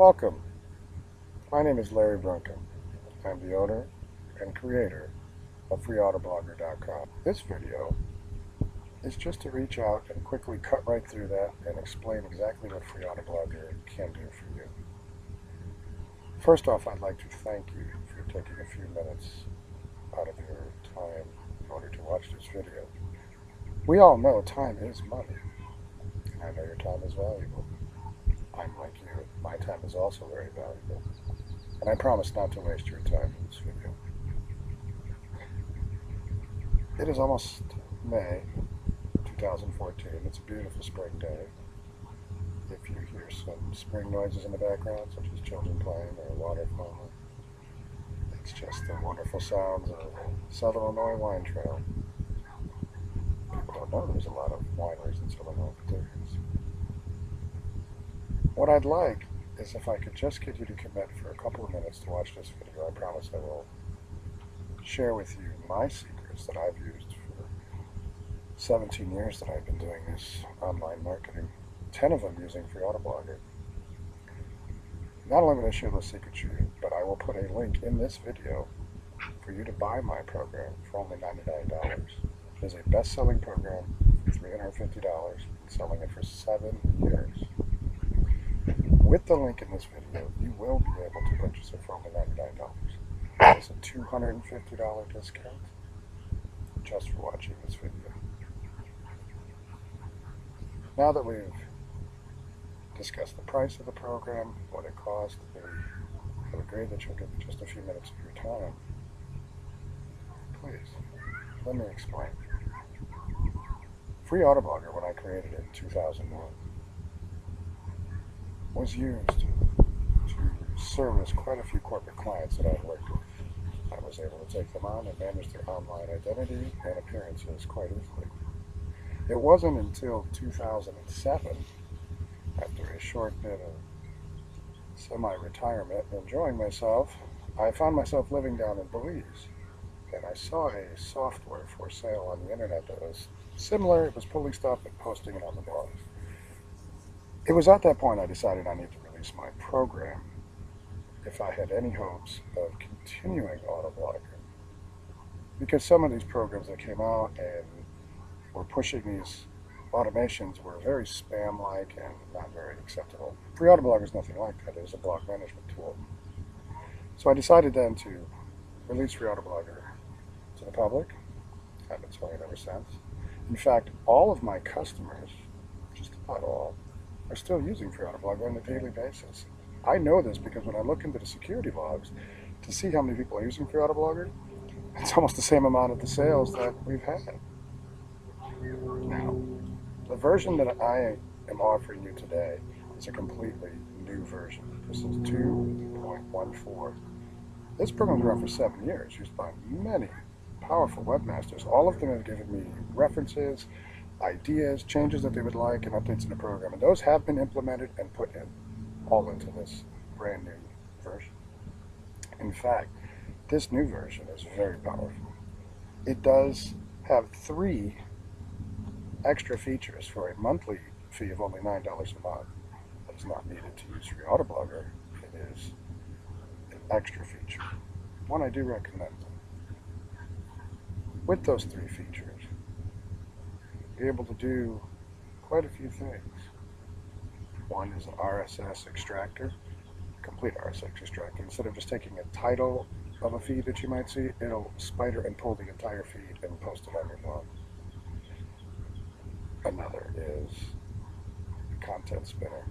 Welcome. My name is Larry Brunken. I'm the owner and creator of freeautoblogger.com. This video is just to reach out and quickly cut right through that and explain exactly what Free Auto Blogger can do for you. First off, I'd like to thank you for taking a few minutes out of your time in order to watch this video. We all know time is money, and I know your time is valuable. I'm like you. My time is also very valuable. And I promise not to waste your time in this video. It is almost May 2014. It's a beautiful spring day. If you hear some spring noises in the background, such as children playing or water flowing, it's just the wonderful sounds of Southern Illinois Wine Trail. People don't know there's a lot of wineries in Southern Illinois, but there is. What I'd like is if I could just get you to commit for a couple of minutes to watch this video. I promise I will share with you my secrets that I've used for 17 years that I've been doing this online marketing, 10 of them using Free Auto Blogger. Not only will I share those secrets with you, but I will put a link in this video for you to buy my program for only $99. It is a best-selling program for $350, selling it for 7 years. With the link in this video, you will be able to purchase it for only $99. It's a $250 discount just for watching this video. Now that we've discussed the price of the program, what it costs, I would agree that you'll give me just a few minutes of your time. Please, let me explain. Free Auto Blogger, when I created it in 2001, was used to service quite a few corporate clients that I worked with. I was able to take them on and manage their online identity and appearances quite easily. It wasn't until 2007, after a short bit of semi-retirement and enjoying myself, I found myself living down in Belize, and I saw a software for sale on the internet that was similar. It was pulling stuff and posting it on the blog. It was at that point I decided I needed to release my program if I had any hopes of continuing auto blogging. Because some of these programs that came out and were pushing these automations were very spam-like and not very acceptable. Free Auto Blogger is nothing like that. It is a blog management tool. So I decided then to release Free Auto Blogger to the public. I've been selling it ever since. In fact, all of my customers, just about all, are still using Free Auto Blogger on a daily basis. I know this because when I look into the security logs to see how many people are using Free Auto Blogger, it's almost the same amount of the sales that we've had. Now, the version that I am offering you today is a completely new version. This is 2.14. This program has been around for 7 years, used by many powerful webmasters. All of them have given me references, ideas, changes that they would like, and updates in the program. And those have been implemented and put in all into this brand new version. In fact, this new version is very powerful. It does have 3 extra features for a monthly fee of only $9 a month. That is not needed to use Free Auto Blogger. It is an extra feature. One I do recommend. With those 3 features, be able to do quite a few things. One is an RSS extractor, complete RSS extractor. Instead of just taking a title of a feed that you might see, it'll spider and pull the entire feed and post it on your blog. Another is the content spinner.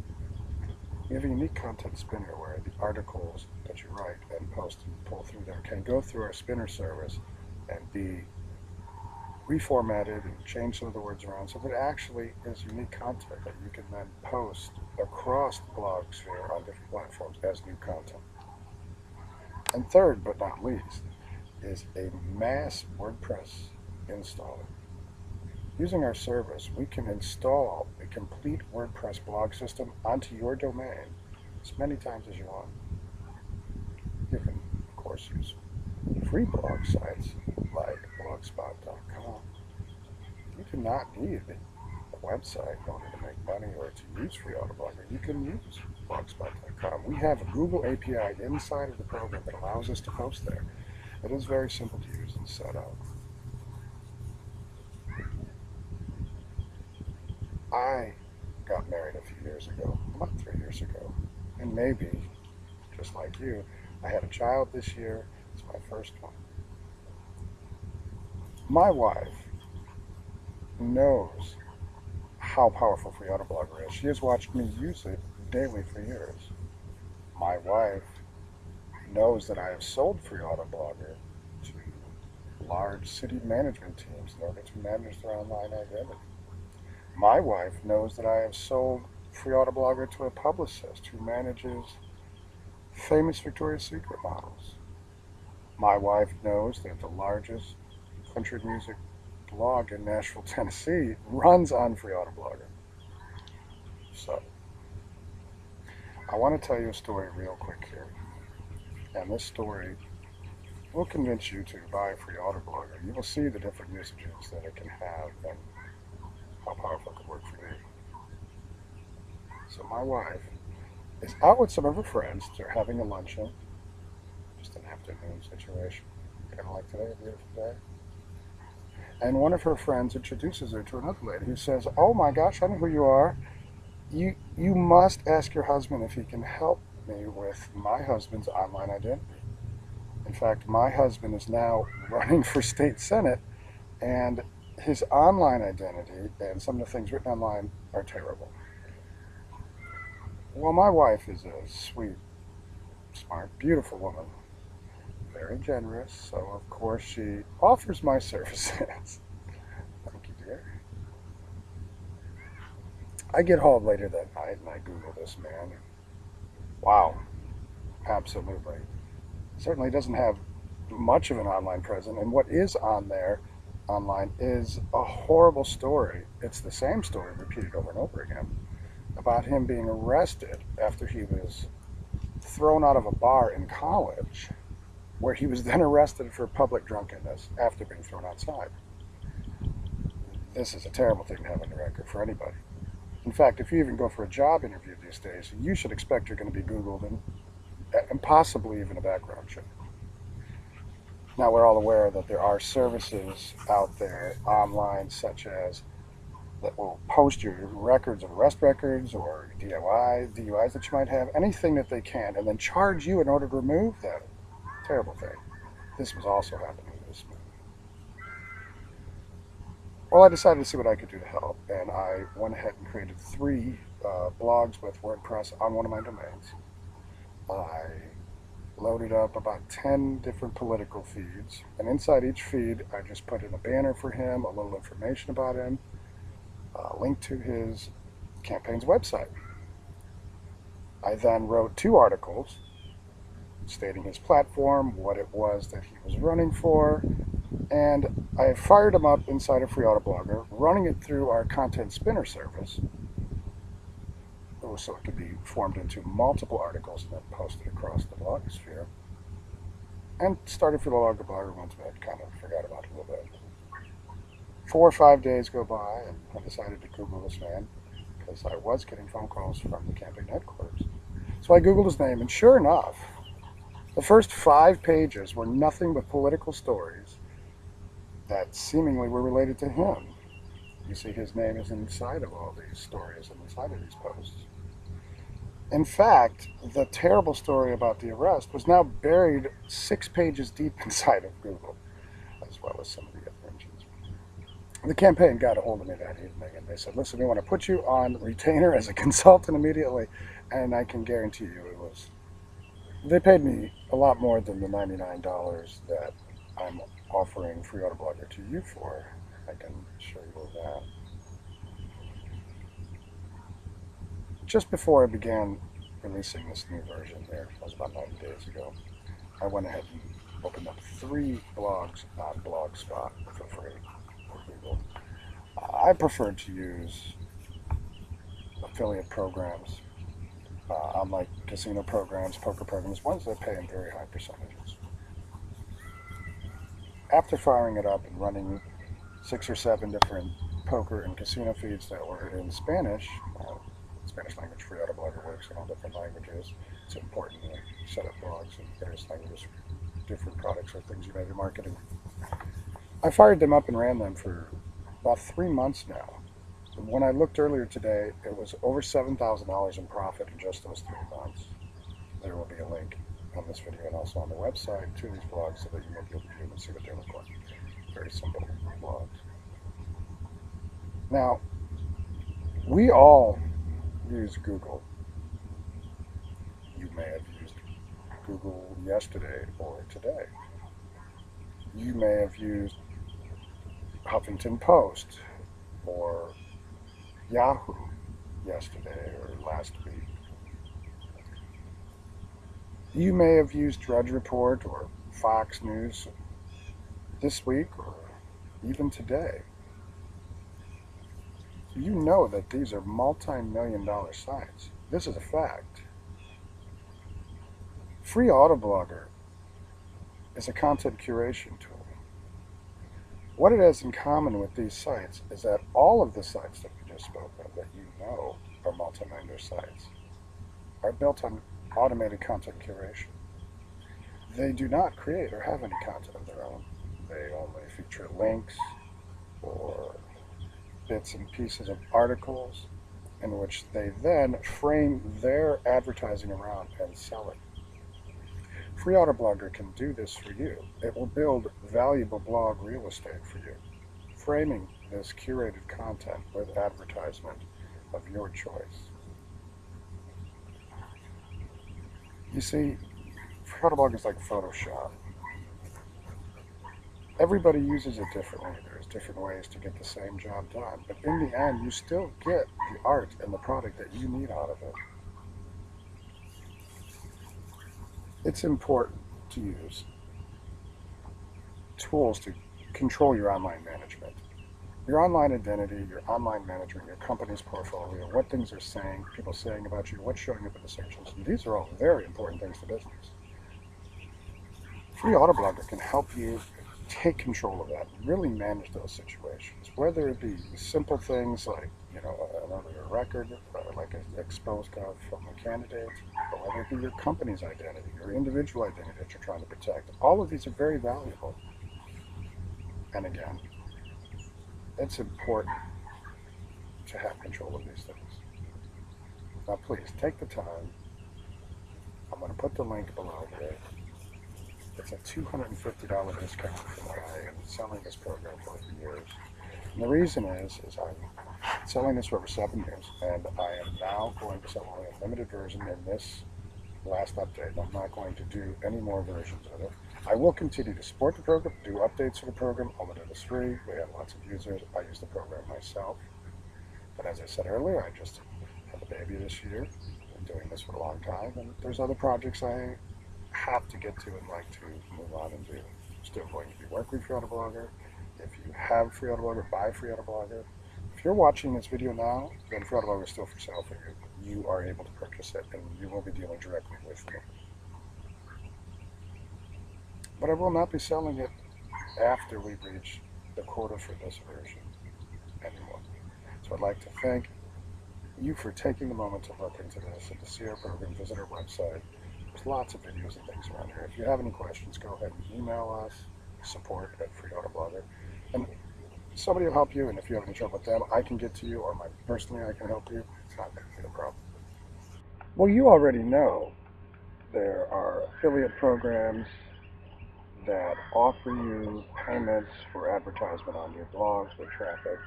We have a unique content spinner where the articles that you write and post and pull through there can go through our spinner service and be reformatted and change some of the words around so that it actually is unique content that you can then post across the blog sphere on different platforms as new content. And third, but not least, is a mass WordPress installer. Using our service, we can install a complete WordPress blog system onto your domain as many times as you want. You can, of course, use free blog sites like blogspot.com. You do not need a website in order to make money or to use Free Auto Blogger. You can use blogspot.com. We have a Google API inside of the program that allows us to post there. It is very simple to use and set up. I got married a few years ago, about 3 years ago, and maybe, just like you, I had a child this year. It's my first one. My wife knows how powerful Free Autoblogger is. She has watched me use it daily for years. My wife knows that I have sold Free Autoblogger to large city management teams in order to manage their online identity. My wife knows that I have sold Free Autoblogger to a publicist who manages famous Victoria's Secret models. My wife knows that the largest country music blog in Nashville, Tennessee runs on Free Autoblogger. So, I want to tell you a story real quick here. And this story will convince you to buy Free Autoblogger. You will see the different usages that it can have and how powerful it could work for you. So my wife is out with some of her friends. They're having a luncheon. Just an afternoon situation. Kind of like today, a beautiful day. And one of her friends introduces her to another lady who says, "Oh my gosh, I know who you are. You must ask your husband if he can help me with my husband's online identity. In fact, my husband is now running for state senate, and his online identity and some of the things written online are terrible." Well, my wife is a sweet, smart, beautiful woman, very generous, so of course she offers my services. Thank you, dear. I get home later that night and I Google this man. Wow, absolutely. Certainly doesn't have much of an online presence, and what is on there online is a horrible story. It's the same story repeated over and over again about him being arrested after he was thrown out of a bar in college, where he was then arrested for public drunkenness after being thrown outside. This is a terrible thing to have on the record for anybody. In fact, if you even go for a job interview these days, you should expect you're going to be Googled and possibly even a background check. Now, we're all aware that there are services out there online, such as that will post your records of arrest records or DUIs that you might have, anything that they can, and then charge you in order to remove that terrible thing. This was also happening to this man. Well, I decided to see what I could do to help, and I went ahead and created 3 blogs with WordPress on one of my domains. I loaded up about 10 different political feeds, and inside each feed I just put in a banner for him, a little information about him, a link to his campaign's website. I then wrote 2 articles stating his platform, what it was that he was running for, and I fired him up inside of Free Autoblogger, running it through our content spinner service, so it could be formed into multiple articles and then posted across the blogosphere, and started Free Autoblogger once I kind of forgot about it a little bit. 4 or 5 days go by, and I decided to Google this man because I was getting phone calls from the campaign headquarters. So I Googled his name, and sure enough, the first 5 pages were nothing but political stories that seemingly were related to him. You see, his name is inside of all these stories and inside of these posts. In fact, the terrible story about the arrest was now buried 6 pages deep inside of Google, as well as some of the other engines. The campaign got a hold of me that evening, and they said, "Listen, we want to put you on retainer as a consultant immediately," and I can guarantee you they paid me a lot more than the $99 that I'm offering Free Autoblogger to you for. I can show you that. Just before I began releasing this new version here, that was about 90 days ago, I went ahead and opened up 3 blogs on Blogspot for free for Google. I prefer to use affiliate programs, unlike casino programs, poker programs, ones that pay in very high percentages. After firing it up and running 6 or 7 different poker and casino feeds that were in Spanish, Spanish language free auto blogger works in all different languages. It's important to set up blogs in various languages for different products or things you may be marketing. I fired them up and ran them for about 3 months now. When I looked earlier today, it was over $7,000 in profit in just those 3 months. There will be a link on this video and also on the website to these blogs so that you may be able to view them and see what they look like. Very simple blogs. Now, we all use Google. You may have used Google yesterday or today. You may have used Huffington Post or Yahoo yesterday or last week. You may have used Drudge Report or Fox News this week or even today. You know that these are multi-million-dollar sites. This is a fact. Free Autoblogger is a content curation tool. What it has in common with these sites is that all of the sites that we just spoke of that you know are multi-million-dollar sites are built on automated content curation. They do not create or have any content of their own. They only feature links or bits and pieces of articles in which they then frame their advertising around and sell it. Free Autoblogger can do this for you. It will build valuable blog real estate for you, framing this curated content with advertisement of your choice. You see, Free Autoblogger is like Photoshop. Everybody uses it differently. There's different ways to get the same job done. But in the end, you still get the art and the product that you need out of it. It's important to use tools to control your online management. Your online identity, your online management, your company's portfolio, what things are saying, people saying about you, what's showing up in the search engine. These are all very important things to business. Free Autoblogger can help you take control of that, really manage those situations, whether it be simple things like, an earlier record, like an exposed gov from a candidate, or whether it be your company's identity, your individual identity that you're trying to protect. All of these are very valuable. And again, it's important to have control of these things. Now please, take the time. I'm going to put the link below here. It's a $250 discount from what I am selling this program for years. And the reason is I'm selling this for over 7 years, and I am now going to sell only a limited version in this last update. I'm not going to do any more versions of it. I will continue to support the program, do updates for the program. All of it is free. We have lots of users. I use the program myself. But as I said earlier, I just had a baby this year. I've been doing this for a long time, and there's other projects I have to get to and like to move on and do. Still going to be working with Free Autoblogger. If you have Free Autoblogger, buy Free Autoblogger. If you're watching this video now, then Free Autoblogger is still for sale for you. You are able to purchase it, and you will be dealing directly with me. But I will not be selling it after we reach the quota for this version anymore. So I'd like to thank you for taking the moment to look into this and to see our program, visit our website. There's lots of videos and things around here. If you have any questions, go ahead and email us, support@Free Autoblogger. And somebody will help you, and if you have any trouble with them, I can get to you, or personally I can help you. It's not going to be a problem. Well, you already know there are affiliate programs that offer you payments for advertisement on your blogs with traffic.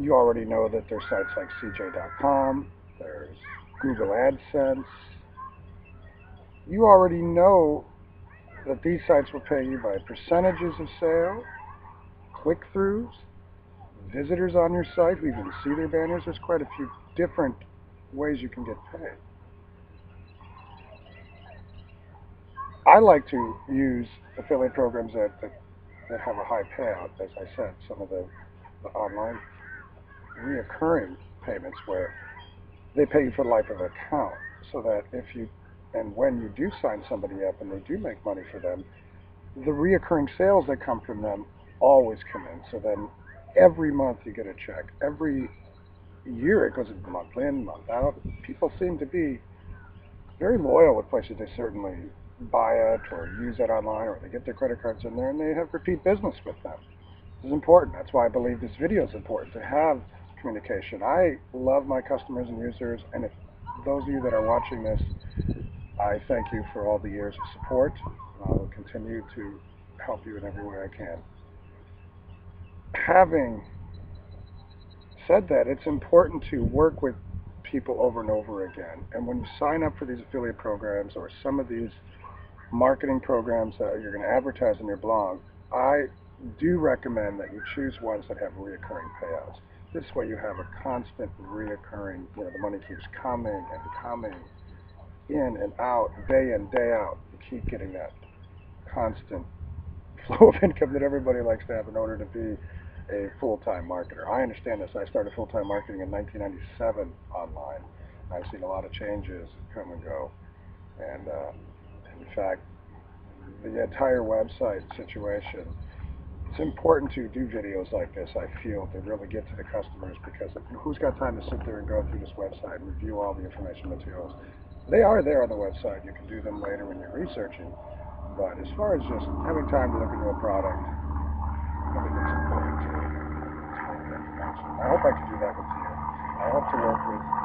You already know that there's sites like CJ.com, there's Google AdSense. You already know that these sites will pay you by percentages of sale, click-throughs, visitors on your site who even see their banners. There's quite a few different ways you can get paid. I like to use affiliate programs that have a high payout, as I said, some of the online reoccurring payments where they pay you for the life of an account, so that if you and when you do sign somebody up and they do make money for them, the reoccurring sales that come from them always come in. So then every month you get a check. Every year. It goes month in, month out. People seem to be very loyal with places. They certainly buy it or use it online, or they get their credit cards in there and they have repeat business with them. This is important. That's why I believe this video is important, to have communication. I love my customers and users, and if those of you that are watching this, I thank you for all the years of support. I will continue to help you in every way I can. Having said that, it's important to work with people over and over again. And when you sign up for these affiliate programs or some of these marketing programs that you're going to advertise in your blog, I do recommend that you choose ones that have reoccurring payouts. This way you have a constant reoccurring, the money keeps coming and coming in and out, day in, day out. You keep getting that constant flow of income that everybody likes to have in order to be a full-time marketer. I understand this. I started full-time marketing in 1997 online. I've seen a lot of changes come and go. And in fact, the entire website situation, it's important to do videos like this, I feel, to really get to the customers, because who's got time to sit there and go through this website and review all the information materials? They are there on the website. You can do them later when you're researching. But as far as just having time to look into a product, I think it's important to explain the information. I hope I can do that with you. I hope to work with you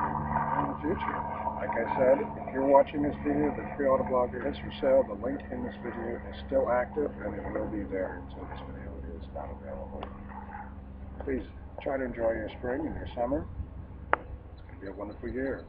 in the future. Like I said, if you're watching this video, the pre-order blogger is for sale. The link in this video is still active, and it will be there until this video is not available. Please try to enjoy your spring and your summer. It's going to be a wonderful year.